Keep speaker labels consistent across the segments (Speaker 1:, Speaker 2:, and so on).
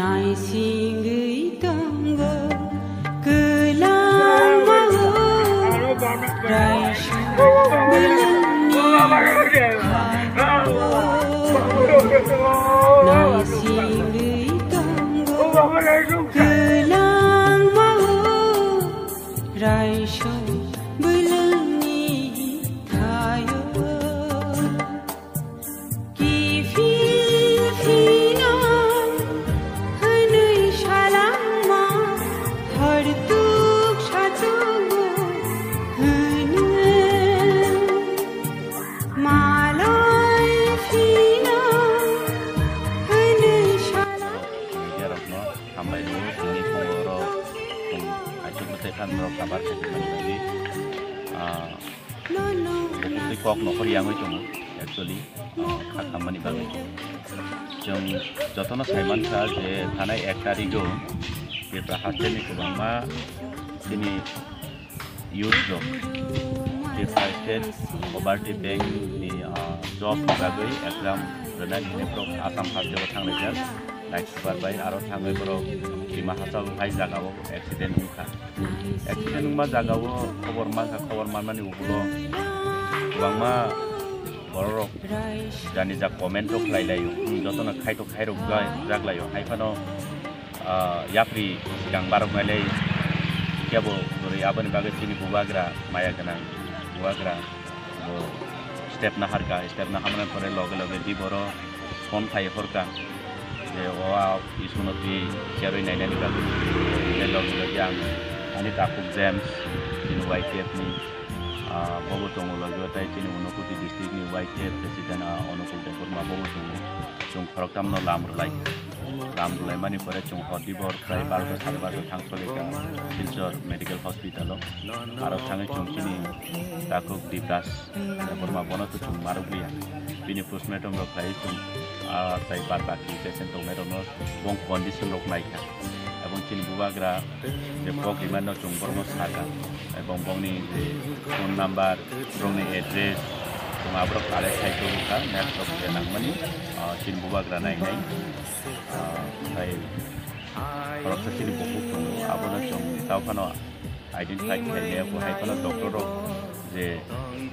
Speaker 1: naisingui tangga kelang mau raishu belani naisingui tangga kelang mau raishu belani thayo
Speaker 2: kabar lagi bukti kok nokor yang itu actually kami bagi jom jotono saiman sa je tanai ekari go kita hasil ni kubama sini youth job kita state poverty bank ni job bagi exam renai ini pro asam hasil thang lejar naik super baik arus thang pro lima hasil hai jagawo accident muka accident ma jagawo khobor man mani ugulo wangma borok jani jak comment tok lailayo jotona khaito khairo jaglayo haifano yapri gang barok malai kebo dori abani bagai sini buwagra maya kana buwagra step na harga step na hamna pore loge loge di boro phone khai horka je wa isuno ti cheroi nai nai bagai je loge loge yang ani takuk james in YTF ni bobo tongo logo tai chini Unakoti district ni YTF president Onukul Tempur ma bobo tongo chung khoroktam no lamrulai mani pore chung hotibor prai balko salbar thangsoleka Silchar medical hospital aro thangai chung chini takuk dibras Tempur ma bono to chung maruglia bini postmortem ro khai chung tai barbaki patient to mero no bong condition rok naika এবং চিনি বুবাগ্রা যে পকিমান chung borno saga এবং bongni phone number bongni address chung abro kale khaito ka laptop je nangmani chin bubagra nai tai koroksa chini boku chung abono chung tawphano identify khaiya ko haifano doctor ro je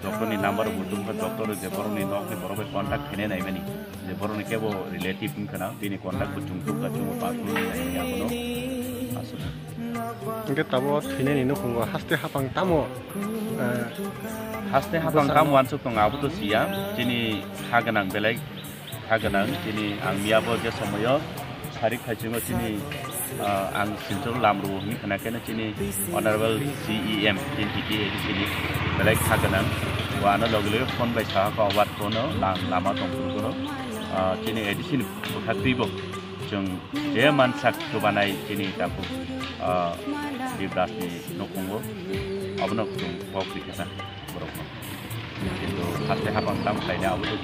Speaker 2: doctor ni number butum ka doctor je boroni nok ni borobe contact khene nai mani je boroni kebo relative kana bini contact bu chung ka chung pa ku nai abono
Speaker 3: Ingke tabo sini nino kungo haste hapang tamo
Speaker 2: wansu tong abu tu siya jini haganang belai haganang jini ang miabo je somoyo sarik khajungo jini ang sinjol lamru ni kana kana jini honorable CEM jini jini belai haganang wana logile phone by sa ka wat kono lama tong kuno jini edisin bukhatribo chung je mansak tubanai jini tapu dibras ni nokungo abono chung pok dikata borok itu haste hapang tam lainnya abu tu